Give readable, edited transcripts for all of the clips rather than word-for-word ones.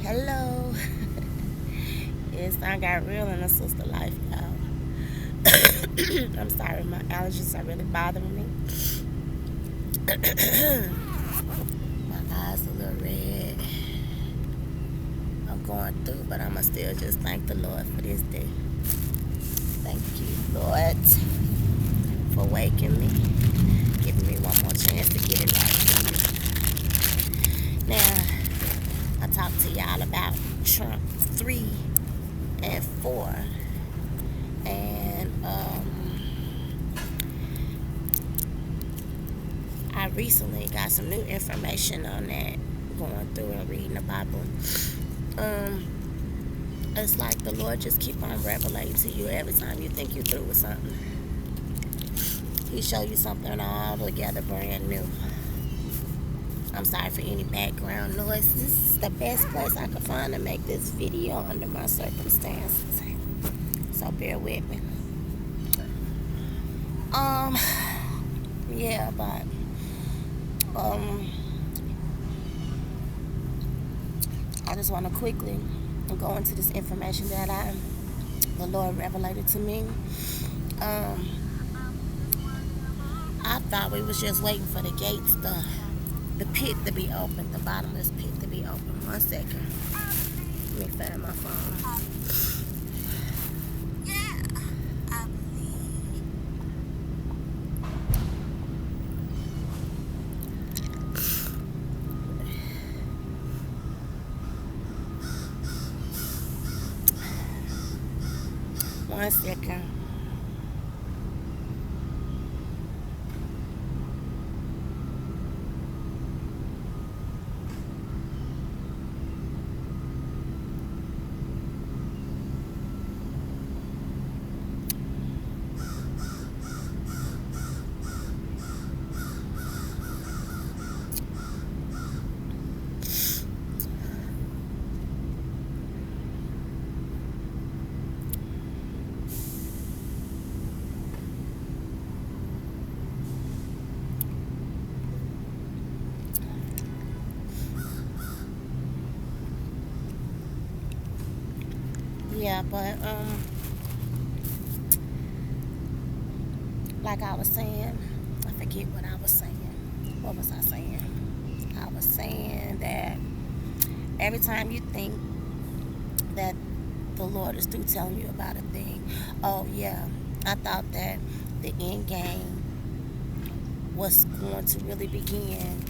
Hello. Yes, I got real in the sister life, y'all. I'm sorry, my allergies are really bothering me. My eyes a little red. I'm going through, but I'ma still just thank the Lord for this day. Thank you, Lord, for waking me, giving me one more chance to get it right. Now, I talked to y'all about Trump 3 and 4, and I recently got some new information on that, going through and reading the Bible. Um, it's like the Lord just keep on revelating to you every time you think you're through with something. He show you something altogether brand new. I'm sorry for any background noise. This is the best place I could find to make this video under my circumstances. So bear with me. Um, yeah, but I just want to quickly go into this information that the Lord revelated to me. Um, I thought we was just waiting for the gates, the pit to be open, the bottomless pit to be open. 1 second. Let me find my phone. One second. Yeah, but like I was saying, I forget what I was saying. What was I saying? I was saying that every time you think that the Lord is through telling you about a thing, oh yeah, I thought that the end game was going to really begin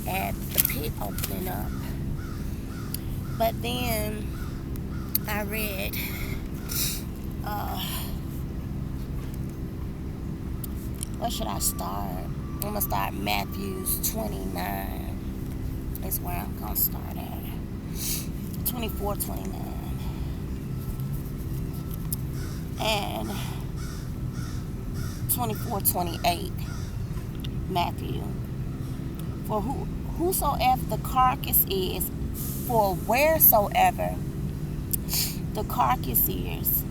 at the pit opening up. But then I read where should I start? I'm gonna start Matthew's 29 is where I'm gonna start at. 24, 29. And 24, 28. Matthew. For whosoever the carcass is, for wheresoever the carcass is,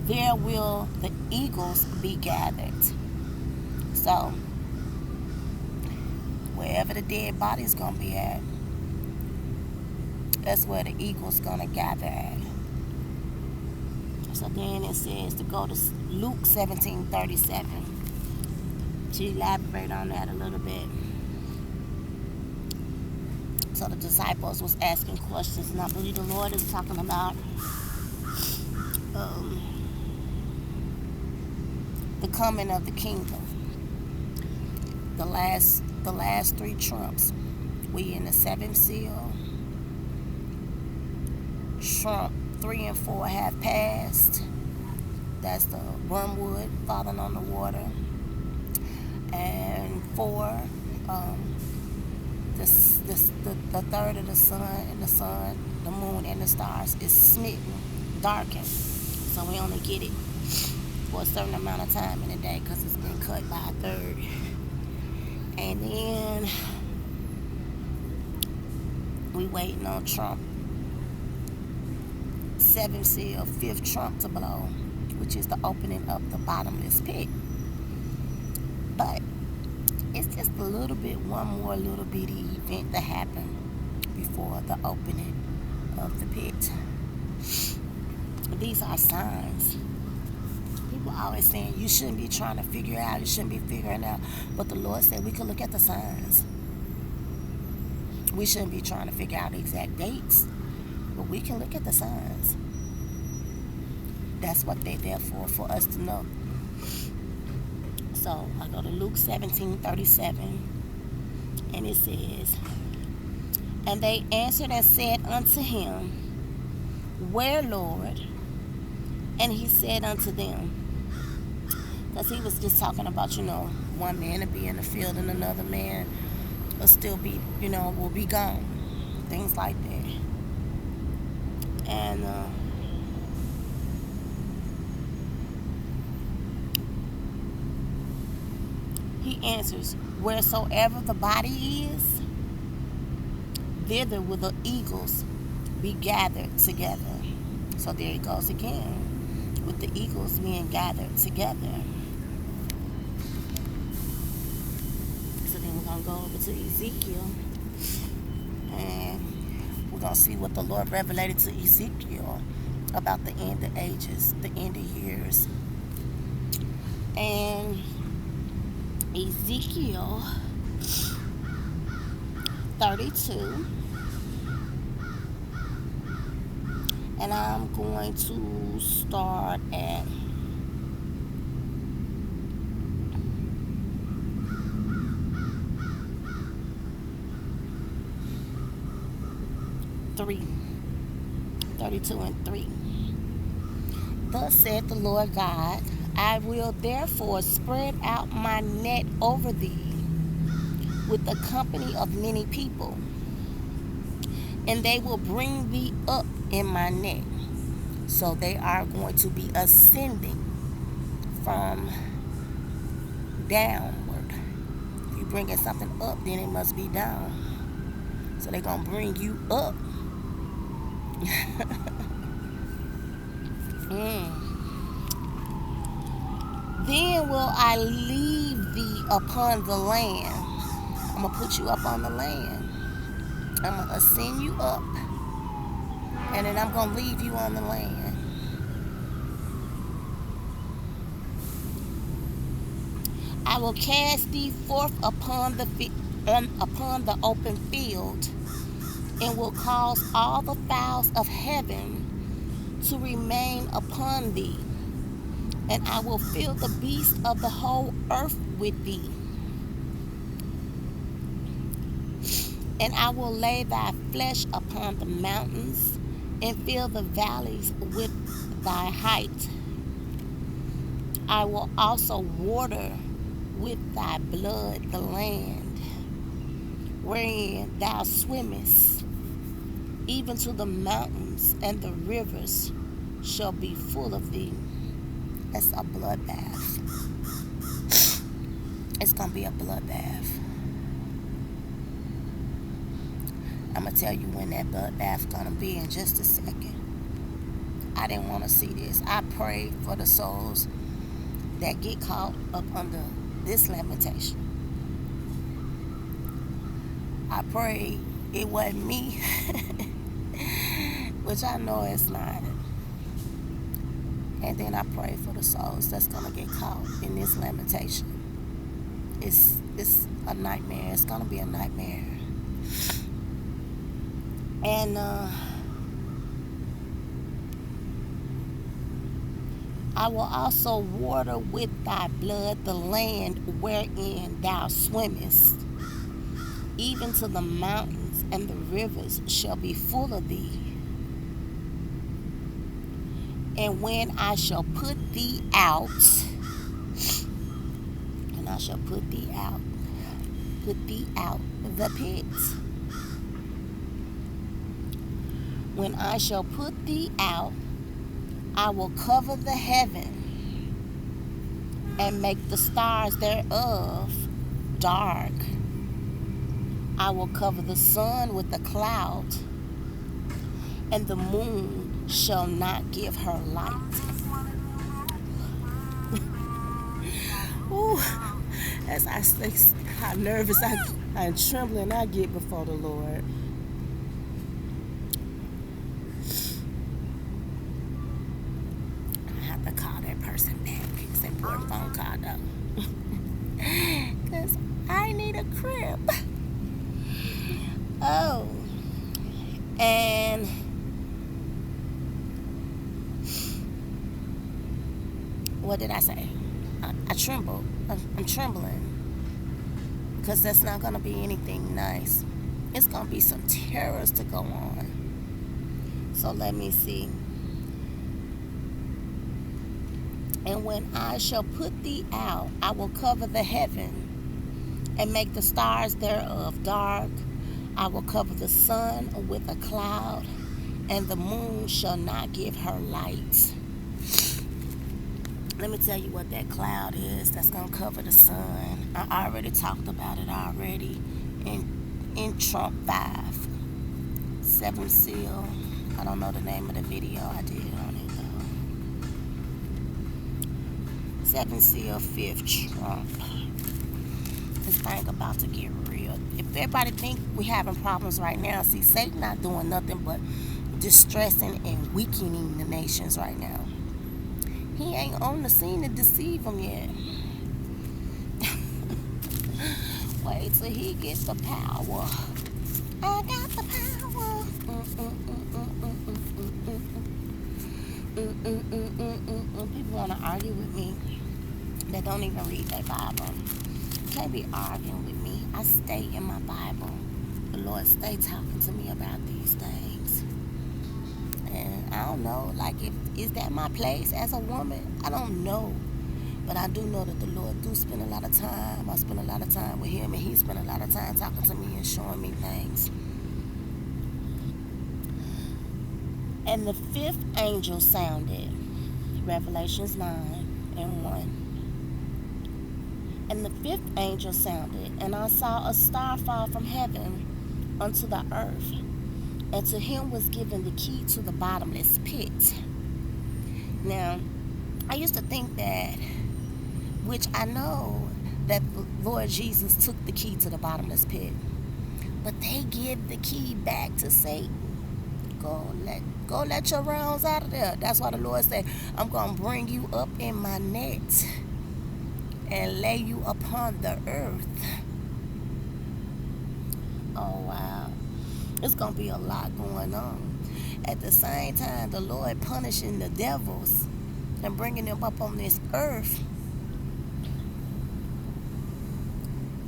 there will the eagles be gathered. So, wherever the dead body's gonna be at, that's where the eagles gonna gather at. So then it says to go to Luke 17:37 to elaborate on that a little bit. So the disciples was asking questions, and I believe the Lord is talking about the coming of the kingdom. The last 3 trumps. We in the 7th seal. Trump 3 and 4 have passed. That's the wormwood falling on the water. And 4, the third of the sun, the moon, and the stars is smitten, darkened. So we only get it for a certain amount of time in a day because it's been cut by a third. And then we waiting on Trump 7th seal, 5th trump to blow, which is the opening of the bottomless pit. But it's just a little bit, one more little bitty event that happened before the opening of the pit. These are signs. People always saying you shouldn't be trying to figure out, you shouldn't be figuring out. But the Lord said we can look at the signs. We shouldn't be trying to figure out the exact dates, but we can look at the signs. That's what they're there for us to know. So I go to Luke 17:37, and it says, "And they answered and said unto him, Where, Lord? And he said unto them," because he was just talking about, one man to be in the field and another man will still be, will be gone. Things like that. And he answers, "Wheresoever the body is, thither will the eagles be gathered together." So there he goes again, with the eagles being gathered together. So then we're going to go over to Ezekiel, and we're going to see what the Lord revelated to Ezekiel about the end of ages, the end of years. And Ezekiel 32, and I'm going to start at three. 32 and 3. "Thus saith the Lord God, I will therefore spread out my net over thee with the company of many people, and they will bring thee up in my net." So they are going to be ascending from downward. If you're bringing something up, then it must be down. So they're going to bring you up. "Then will I leave thee upon the land." I'm going to put you up on the land. I'm going to ascend you up, and then I'm going to leave you on the land. "I will cast thee forth upon the open field, and will cause all the fowls of heaven to remain upon thee, and I will fill the beasts of the whole earth with thee. And I will lay thy flesh upon the mountains, and fill the valleys with thy height. I will also water with thy blood the land wherein thou swimmest, even to the mountains, and the rivers shall be full of thee." It's a bloodbath. It's going to be a bloodbath. I'm going to tell you when that bloodbath going to be in just a second. I didn't want to see this. I pray for the souls that get caught up under this lamentation. I pray it wasn't me, which I know it's not. And then I pray for the souls that's going to get caught in this lamentation. It's a nightmare. It's going to be a nightmare. And I will also water with thy blood the land wherein thou swimmest, even to the mountains, and the rivers shall be full of thee. And when I shall put thee out, and I shall put thee out the pit. When I shall put thee out, I will cover the heaven, and make the stars thereof dark. I will cover the sun with a cloud, and the moon shall not give her light. Ooh, as I say, how nervous and trembling I get before the Lord. person back. It's an important phone call though. Because I need a crib. Oh. And what did I say? I tremble. I'm trembling. Because that's not going to be anything nice. It's going to be some terrors to go on. So let me see. And when I shall put thee out, I will cover the heaven and make the stars thereof dark. I will cover the sun with a cloud, and the moon shall not give her light. Let me tell you what that cloud is that's going to cover the sun. I already talked about it already in Trump 5. 7 Seal. I don't know the name of the video I did on it though. 7 Seal, 5th Trump. This thing about to get real. If everybody think we having problems right now, see, Satan not doing nothing but distressing and weakening the nations right now. He ain't on the scene to deceive them yet. Wait till he gets the power. I got the power. People want to argue with me that don't even read their Bible. You can't be arguing with me. I stay in my Bible. The Lord stay talking to me about these things. And I don't know, like, is that my place as a woman? I don't know. But I do know that the Lord do spend a lot of time. I spend a lot of time with him, and he spent a lot of time talking to me and showing me things. And the 5th angel sounded. Revelations 9 and 1. And the 5th angel sounded, and I saw a star fall from heaven unto the earth. And to him was given the key to the bottomless pit. Now, I used to think that, which I know that the Lord Jesus took the key to the bottomless pit, but they give the key back to Satan. Go let your rounds out of there. That's why the Lord said, I'm going to bring you up in my net and lay you upon the earth. Oh, wow. It's going to be a lot going on. At the same time, the Lord punishing the devils and bringing them up on this earth.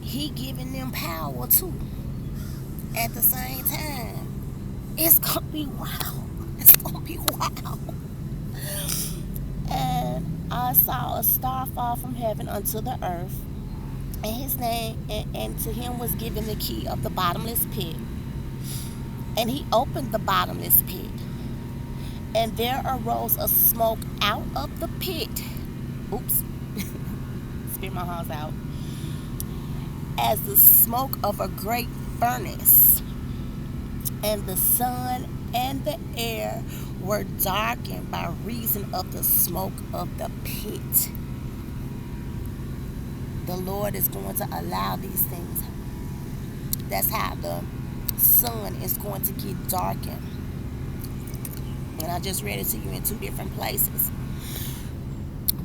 He giving them power too. At the same time. It's going to be wild. It's going to be wild. And I saw a star fall from heaven unto the earth. And his name, and to him was given the key of the bottomless pit. And he opened the bottomless pit. And there arose a smoke out of the pit. Oops. Spit my horns out. As the smoke of a great furnace. And the sun and the air were darkened by reason of the smoke of the pit. The Lord is going to allow these things. That's how the sun is going to get darkened. And I just read it to you in 2 different places.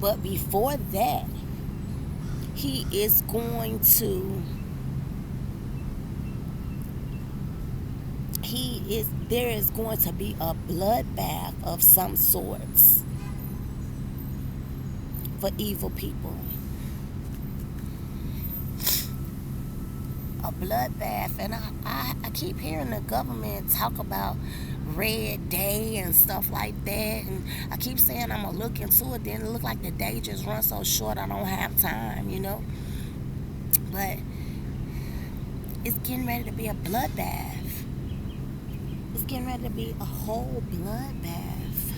But before that, he is going to... there is going to be a bloodbath of some sorts for evil people. A bloodbath. And I keep hearing the government talk about Red Day and stuff like that, and I keep saying I'm gonna look into it. Then it look like the day just runs so short I don't have time, you know. But it's getting ready to be a bloodbath. It's getting ready to be a whole bloodbath.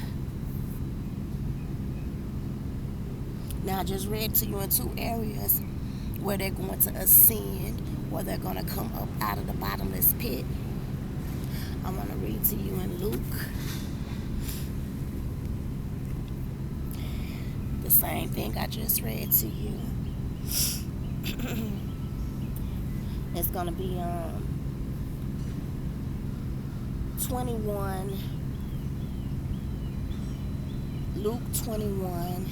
Now I just read to you in 2 areas where they're going to ascend, where they're going to come up out of the bottomless pit. I want to read to you in Luke. The same thing I just read to you. It's going to be 21, Luke 21,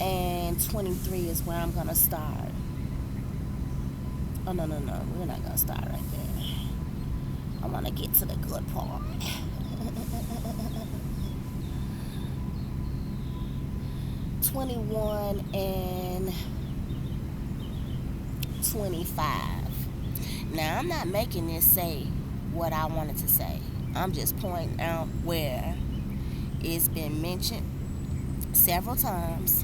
and 23 is where I'm gonna start. Oh, no, no, no, we're not gonna start right there. I want to get to the good part. 21 and 25. Now, I'm not making this say what I wanted to say. I'm just pointing out where it's been mentioned several times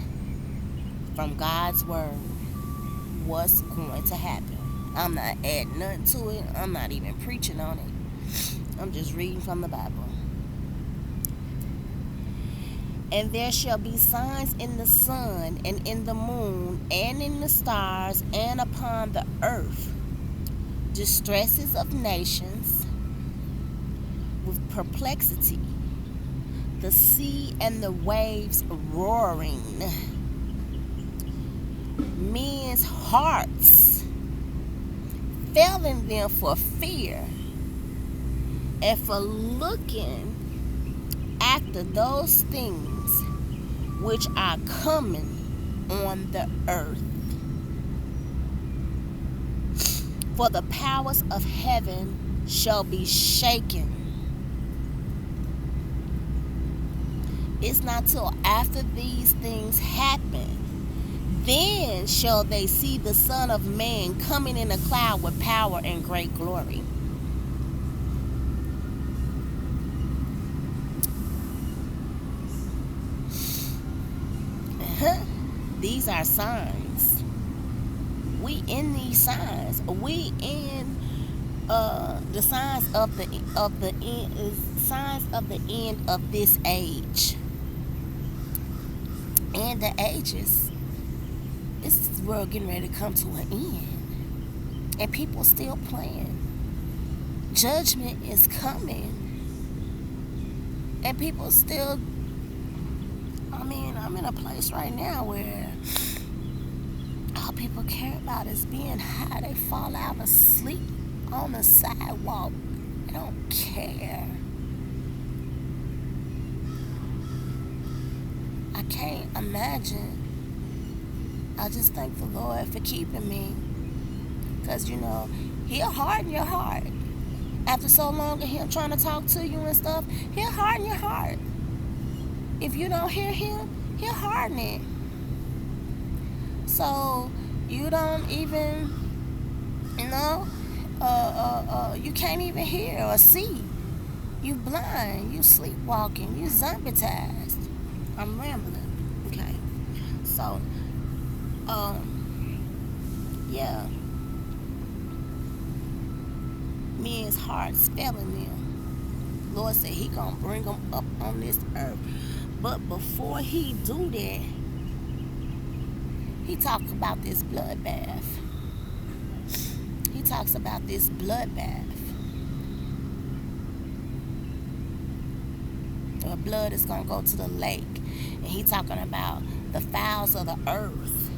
from God's word what's going to happen. I'm not adding nothing to it. I'm not even preaching on it. I'm just reading from the Bible. And there shall be signs in the sun and in the moon and in the stars and upon the earth, distresses of nations with perplexity, the sea and the waves roaring, men's hearts failing them for fear and for looking after those things which are coming on the earth. For the powers of heaven shall be shaken. It's not till after these things happen, then shall they see the Son of Man coming in a cloud with power and great glory. These are signs. We in these signs. We in the signs of the end, signs of the end of this age and the ages. This world getting ready to come to an end, and people still playing. Judgment is coming, and people still. I mean, I'm in a place right now where all people care about is being high. They fall out asleep on the sidewalk. They don't care. I can't imagine. I just thank the Lord for keeping me. Because, He'll harden your heart. After so long of Him trying to talk to you and stuff, He'll harden your heart. If you don't hear Him, He'll harden it. So, you don't even, you can't even hear or see. You blind, you sleepwalking, you zombie-tized. I'm rambling. Okay. So, yeah. Men's hearts failing them. Lord said He gonna bring them up on this earth. But before He do that, He talks about this bloodbath. He talks about this bloodbath. The blood is gonna go to the lake. And He talking about the fowls of the earth.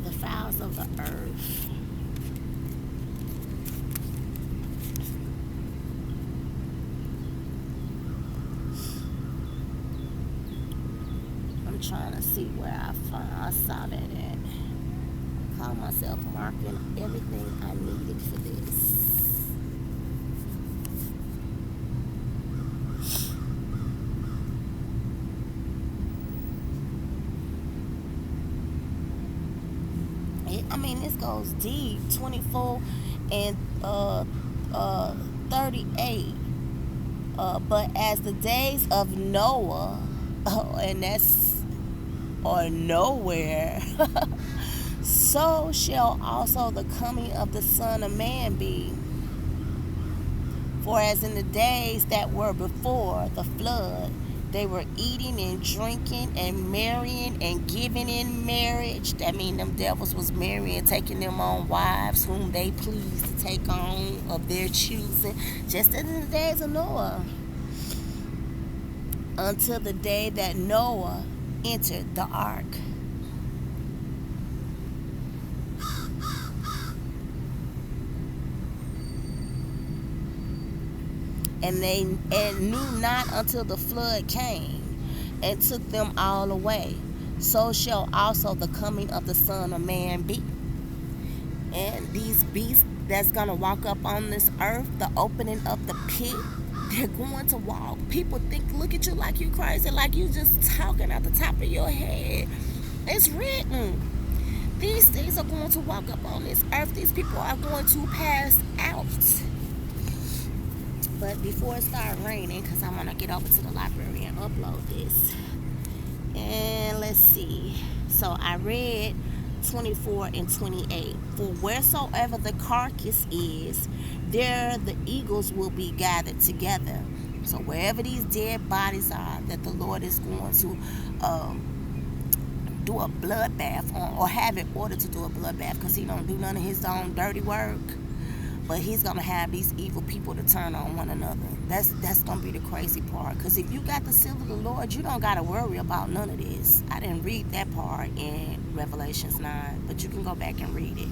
The fowls of the earth. I'm trying to see where I saw that at. Call myself marking everything I needed for this. This goes deep. 24 and 38. But as the days of Noah, and that's or nowhere, so shall also the coming of the Son of Man be. For as in the days that were before the flood, they were eating and drinking and marrying and giving in marriage. That means them devils was marrying, taking them on wives whom they pleased to take on of their choosing, just as in the days of Noah. Until the day that Noah entered the ark. And they knew not until the flood came and took them all away. so shall also the coming of the Son of Man be. And these beasts that's gonna walk up on this earth, the opening of the pit, they're going to walk. People look at you like you crazy, like you just talking at the top of your head. It's written. These things are going to walk up on this earth. These people are going to pass out. But before it starts raining, because I want to get over to the library and upload this. And let's see. So I read 24 and 28. For wheresoever the carcass is, there the eagles will be gathered together. So wherever these dead bodies are, that the Lord is going to do a bloodbath on, or have it ordered to do a bloodbath, because he don't do none of his own dirty work. But he's gonna have these evil people to turn on one another. That's gonna be the crazy part. Because if you got the seal of the Lord, you don't gotta worry about none of this. I didn't read that part in Revelations 9, but you can go back and read it.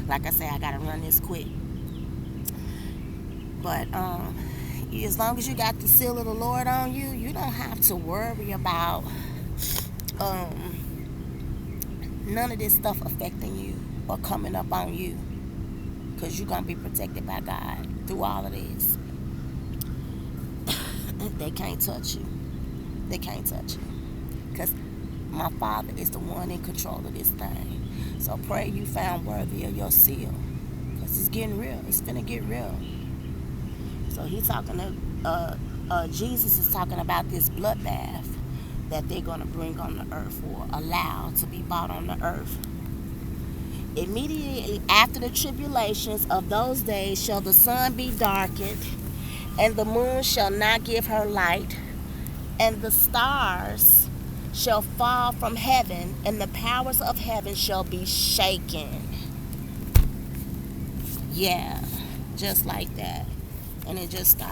Like I say, I gotta run this quick. But as long as you got the seal of the Lord on you, you don't have to worry about none of this stuff affecting you or coming up on you, because you're going to be protected by God through all of this. They can't touch you. They can't touch you. Because my Father is the one in control of this thing. So pray you found worthy of your seal. Because it's getting real. It's going to get real. So he's talking to, Jesus is talking about this bloodbath that they're going to bring on the earth, or allow to be brought on the earth. Immediately after the tribulations of those days shall the sun be darkened, and the moon shall not give her light, and the stars shall fall from heaven, and the powers of heaven shall be shaken. Yeah, just like that. And it just started